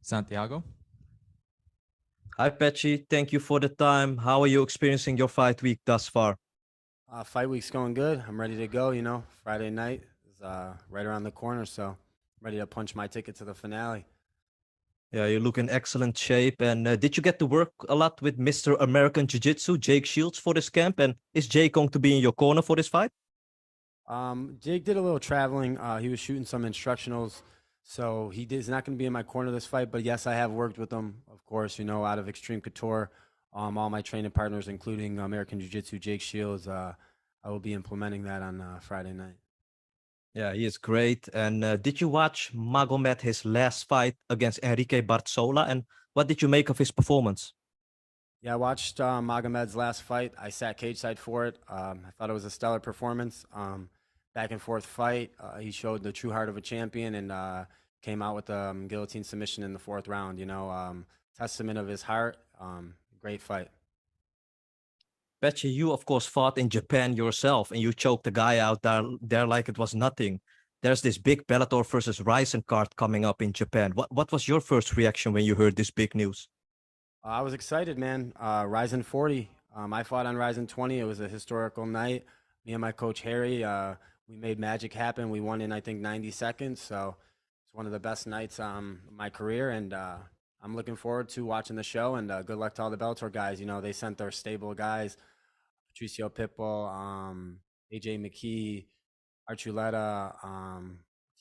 Santiago. Hi, Patchy. Thank you for the time. How are you experiencing your fight week thus far? Fight week's going good. I'm ready to go. Friday night is right around the corner, so I'm ready to punch my ticket to the finale. Yeah, you look in excellent shape. And did you get to work a lot with Mr. American Jiu-Jitsu, Jake Shields, for this camp? And is Jake going to be in your corner for this fight? Jake did a little traveling. He was shooting some instructionals, so he's not going to be in my corner this fight. But yes, I have worked with him, of course. Out of Extreme Couture, all my training partners, including American Jiu-Jitsu, Jake Shields. I will be implementing that on Friday night. Yeah, he is great. And did you watch Magomed his last fight against Enrique Barzola? And what did you make of his performance? Yeah, I watched Magomed's last fight. I sat cage side for it. I thought it was a stellar performance. Back and forth fight. He showed the true heart of a champion and came out with a guillotine submission in the fourth round. Testament of his heart. Great fight. Patchy, you of course fought in Japan yourself, and you choked the guy out there like it was nothing. There's this big Bellator versus Ryzen card coming up in Japan. What was your first reaction when you heard this big news? I was excited, man. Ryzen 40. I fought on Ryzen 20. It was a historical night. Me and my coach Harry, we made magic happen. We won in I think 90 seconds. So it's one of the best nights of my career, and I'm looking forward to watching the show. And good luck to all the Bellator guys. They sent their stable guys: Patricio Pitbull, AJ McKee, Archuleta,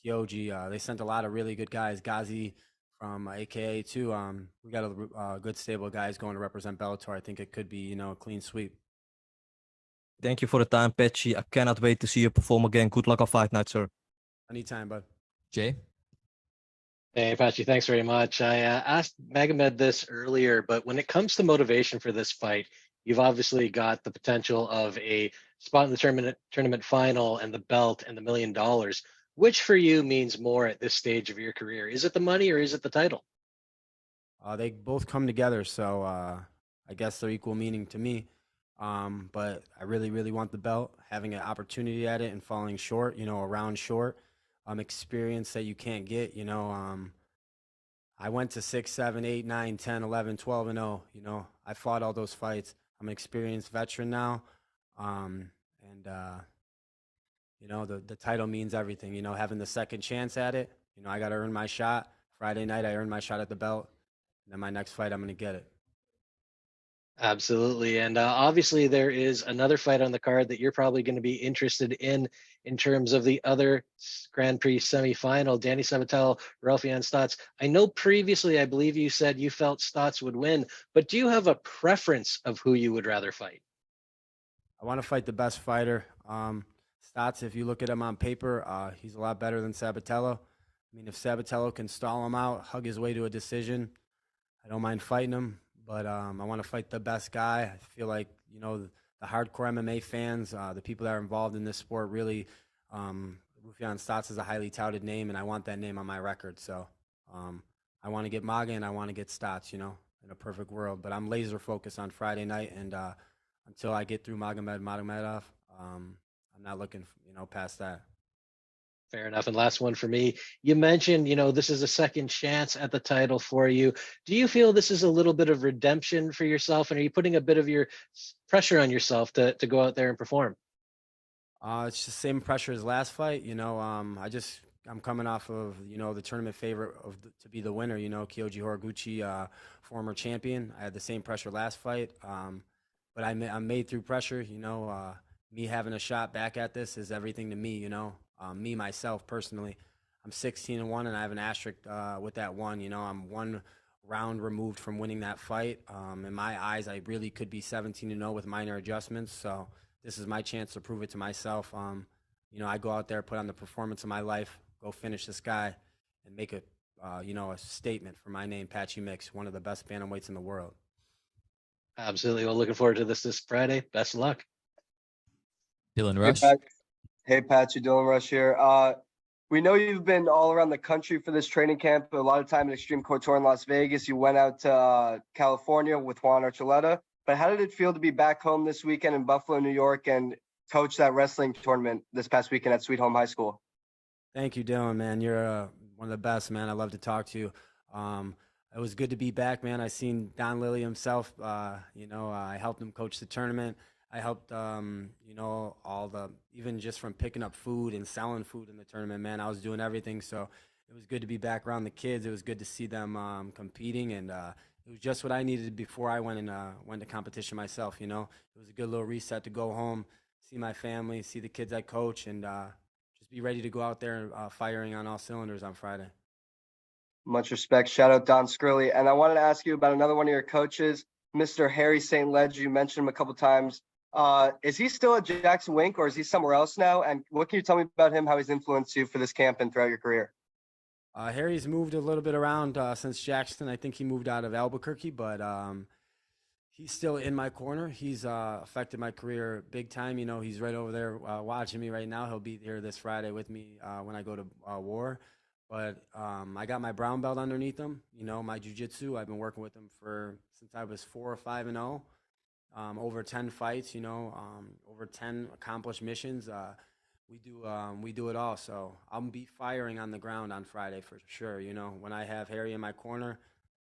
Kyoji. They sent a lot of really good guys. Ghazi from AKA too. We got a good stable of guys going to represent Bellator. I think it could be a clean sweep. Thank you for the time, Patchy. I cannot wait to see you perform again. Good luck on fight night, sir. Anytime, bud. Jay. Hey, Patchy, thanks very much. I asked Magomed this earlier, but when it comes to motivation for this fight, you've obviously got the potential of a spot in the tournament final and the belt and the $1 million. Which for you means more at this stage of your career? Is it the money or is it the title? They both come together, so I guess they're equal meaning to me. But I really, really want the belt. Having an opportunity at it and falling short, a round short, experience that you can't get. I went to 6, 7, 8, 9, 10, 11, 12 and 0. I fought all those fights. I'm an experienced veteran now, and the title means everything. Having the second chance at it. I got to earn my shot. Friday night, I earned my shot at the belt. And then my next fight, I'm going to get it. Absolutely. And obviously, there is another fight on the card that you're probably going to be interested in terms of the other Grand Prix semifinal, Danny Sabatello, Raufeon Stots. I know previously, I believe you said you felt Stots would win, but do you have a preference of who you would rather fight? I want to fight the best fighter. Stots, if you look at him on paper, he's a lot better than Sabatello. I mean, if Sabatello can stall him out, hug his way to a decision, I don't mind fighting him. But I want to fight the best guy. I feel like, the hardcore MMA fans, the people that are involved in this sport really, Raufeon Stots is a highly touted name, and I want that name on my record. So I want to get Maga and I want to get Stots, in a perfect world. But I'm laser focused on Friday night, and until I get through Magomedov, I'm not looking, past that. Fair enough. And last one for me. You mentioned, this is a second chance at the title for you. Do you feel this is a little bit of redemption for yourself? And are you putting a bit of your pressure on yourself to go out there and perform? It's the same pressure as last fight. I'm coming off of, the tournament favorite to be the winner, Kyoji Horiguchi, former champion. I had the same pressure last fight. But I'm made through pressure. Me having a shot back at this is everything to me, me, myself, personally. I'm 16-1, and I have an asterisk with that one. I'm one round removed from winning that fight. In my eyes, I really could be 17-0 with minor adjustments. So this is my chance to prove it to myself. I go out there, put on the performance of my life, go finish this guy, and make a statement for my name, Patchy Mix, one of the best bantamweights in the world. Absolutely. Well, looking forward to this Friday. Best of luck. Dylan Rush. Hey, Patchy, Dylan Rush here. We know you've been all around the country for this training camp. A lot of time at Extreme Couture in Las Vegas. You went out to California with Juan Archuleta. But how did it feel to be back home this weekend in Buffalo, New York, and coach that wrestling tournament this past weekend at Sweet Home High School? Thank you, Dylan, man. You're one of the best, man. I love to talk to you. it was good to be back, man. I seen Don Lilly himself. I helped him coach the tournament. I helped, even just from picking up food and selling food in the tournament, man. I was doing everything. So it was good to be back around the kids. It was good to see them competing, and it was just what I needed before I went to competition myself. It was a good little reset to go home, see my family, see the kids I coach, and just be ready to go out there firing on all cylinders on Friday. Much respect. Shout out Don Skrilly. And I wanted to ask you about another one of your coaches, Mr. Harry St. Ledger. You mentioned him a couple times. Is he still at Jackson Wink, or is he somewhere else now? And what can you tell me about him, how he's influenced you for this camp and throughout your career? Harry's moved a little bit around since Jackson. I think he moved out of Albuquerque, but he's still in my corner. He's affected my career big time. He's right over there watching me right now. He'll be here this Friday with me when I go to War. But I got my brown belt underneath him. My jiu-jitsu, I've been working with him since I was 4 or 5-0. Over 10 fights, over 10 accomplished missions. We do it all. So I'll be firing on the ground on Friday for sure. When I have Harry in my corner,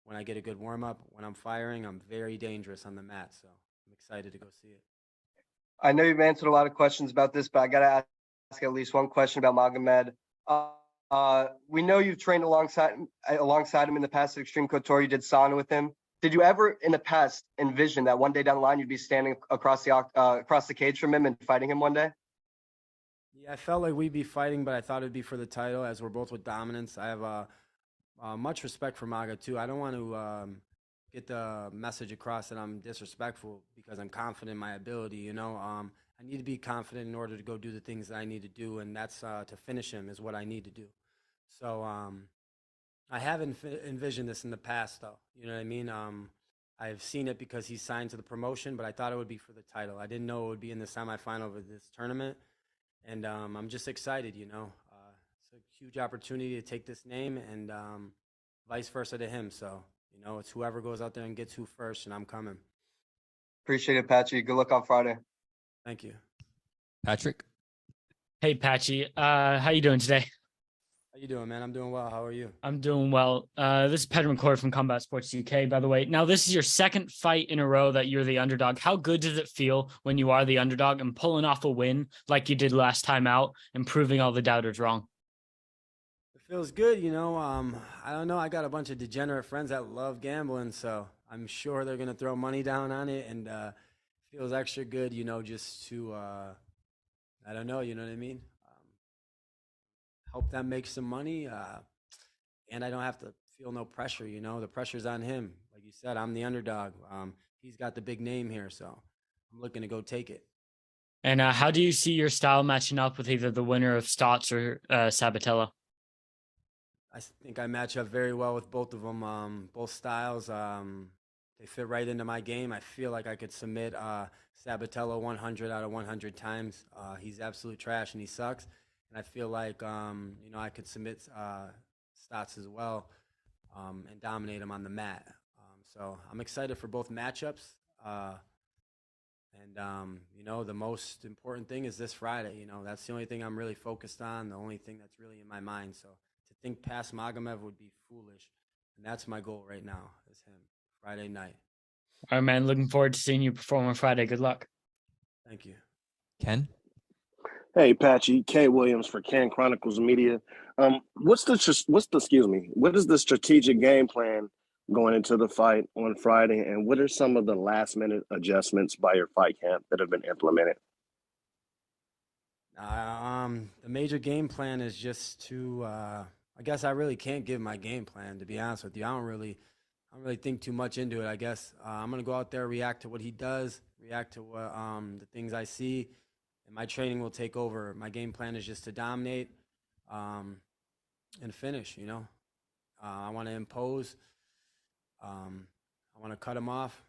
when I get a good warm up, when I'm firing, I'm very dangerous on the mat. So I'm excited to go see it. I know you've answered a lot of questions about this, but I got to ask at least one question about Magomed. We know you've trained alongside him in the past at Extreme Couture. You did sauna with him. Did you ever in the past envision that one day down the line you'd be standing across the cage from him and fighting him one day? Yeah, I felt like we'd be fighting, but I thought it'd be for the title, as we're both with dominance. I have much respect for Maga too. I don't want to get the message across that I'm disrespectful because I'm confident in my ability. I need to be confident in order to go do the things that I need to do, and that's to finish him is what I need to do. So I haven't envisioned this in the past, though. You know what I mean? I've seen it because he's signed to the promotion, but I thought it would be for the title. I didn't know it would be in the semifinal of this tournament, and I'm just excited. It's a huge opportunity to take this name, and vice versa to him. So it's whoever goes out there and gets who first, and I'm coming. Appreciate it, Patchy. Good luck on Friday. Thank you. Patrick? Hey, Patchy. How you doing today? How you doing, man? I'm doing well. How are you? I'm doing well. This is Pedro McCord from Combat Sports UK, by the way. Now, this is your second fight in a row that you're the underdog. How good does it feel when you are the underdog and pulling off a win like you did last time out and proving all the doubters wrong? It feels good, I don't know. I got a bunch of degenerate friends that love gambling, so I'm sure they're going to throw money down on it, and it feels extra good, just to, I don't know, you know what I mean? Help them make some money, and I don't have to feel no pressure. The pressure's on him. Like you said, I'm the underdog. He's got the big name here, so I'm looking to go take it. And how do you see your style matching up with either the winner of Stots or Sabatello? I think I match up very well with both of them. Both styles, they fit right into my game. I feel like I could submit Sabatello 100 out of 100 times. He's absolute trash and he sucks. And I feel like, I could submit Stots as well and dominate him on the mat. So I'm excited for both matchups. The most important thing is this Friday. That's the only thing I'm really focused on, the only thing that's really in my mind. So to think past Magomed would be foolish. And that's my goal right now is him, Friday night. All right, man. Looking forward to seeing you perform on Friday. Good luck. Thank you. Ken? Hey, Patchy, Kay Williams for Can Chronicles Media. What is the strategic game plan going into the fight on Friday, and what are some of the last-minute adjustments by your fight camp that have been implemented? The major game plan is just to. I guess I really can't give my game plan, to be honest with you. I don't really think too much into it. I guess I'm gonna go out there, react to what he does, react to what the things I see. And my training will take over. My game plan is just to dominate and finish, I want to impose. I want to cut him off.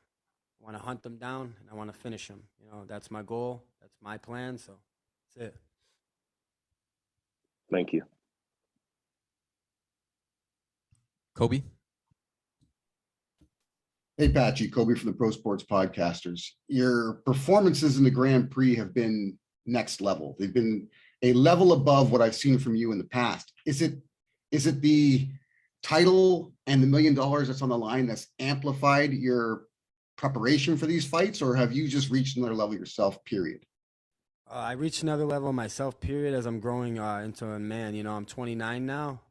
I want to hunt them down, and I want to finish them. That's my goal. That's my plan, so that's it. Thank you. Kobe? Hey, Patchy, Kobe from the Pro Sports Podcasters. Your performances in the Grand Prix have been next level. They've been a level above what I've seen from you in the past. Is it the title and the $1 million that's on the line that's amplified your preparation for these fights, or have you just reached another level yourself, period? I reached another level myself, period, as I'm growing into a man. You know, I'm 29 now.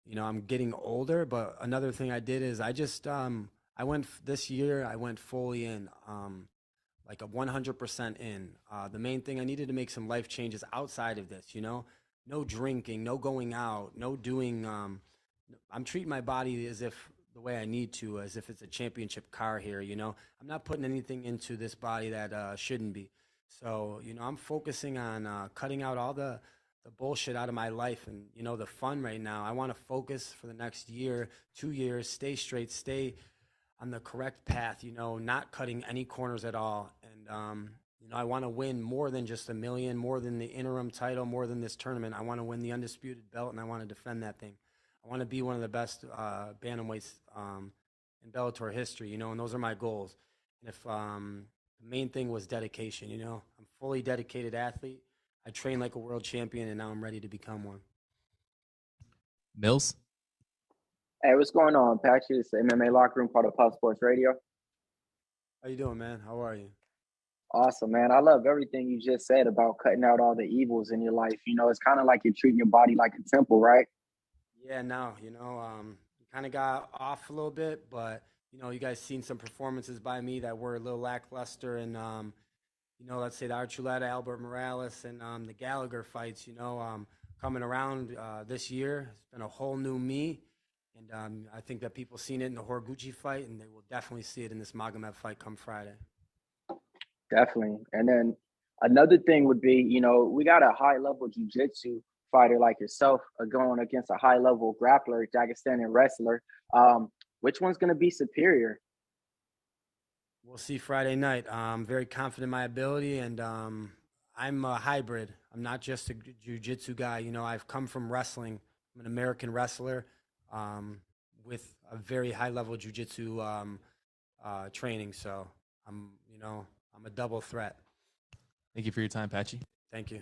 You know, I'm getting older, but another thing I did is I went this year, I went fully in, like a 100% in. The main thing, I needed to make some life changes outside of this, you know, no drinking, no going out, no doing, I'm treating my body as if the way I need to, as if it's a championship car here, you know. I'm not putting anything into this body that shouldn't be. So, you know, I'm focusing on cutting out all the bullshit out of my life and, you know, the fun right now. I want to focus for the next year, 2 years, stay straight, stay on the correct path, you know, not cutting any corners at all. And, you know, I want to win more than just $1 million, more than the interim title, more than this tournament. I want to win the undisputed belt, and I want to defend that thing. I want to be one of the best bantamweights in Bellator history, you know, and those are my goals. And if the main thing was dedication, you know, I'm a fully dedicated athlete. I train like a world champion, and now I'm ready to become one. Mills? Hey, what's going on, Patchy? It's the MMA Locker Room, part of Pop Sports Radio. How you doing, man? How are you? Awesome, man. I love everything you just said about cutting out all the evils in your life. You know, it's kind of like you're treating your body like a temple, right? Yeah, no, you know, you kind of got off a little bit, but, you know, you guys seen some performances by me that were a little lackluster. And, you know, let's say the Archuleta, Albert Morales, and the Gallagher fights, you know, coming around this year. It's been a whole new me. And I think that people seen it in the Horiguchi fight, and they will definitely see it in this Magomed fight come Friday. Definitely. And then another thing would be, you know, we got a high-level jiu-jitsu fighter like yourself going against a high-level grappler, Dagestani wrestler. Which one's going to be superior? We'll see Friday night. I'm very confident in my ability, and I'm a hybrid. I'm not just a jiu-jitsu guy. You know, I've come from wrestling. I'm an American wrestler with a very high-level jiu-jitsu training. So I'm a double threat. Thank you for your time, Patchy. Thank you.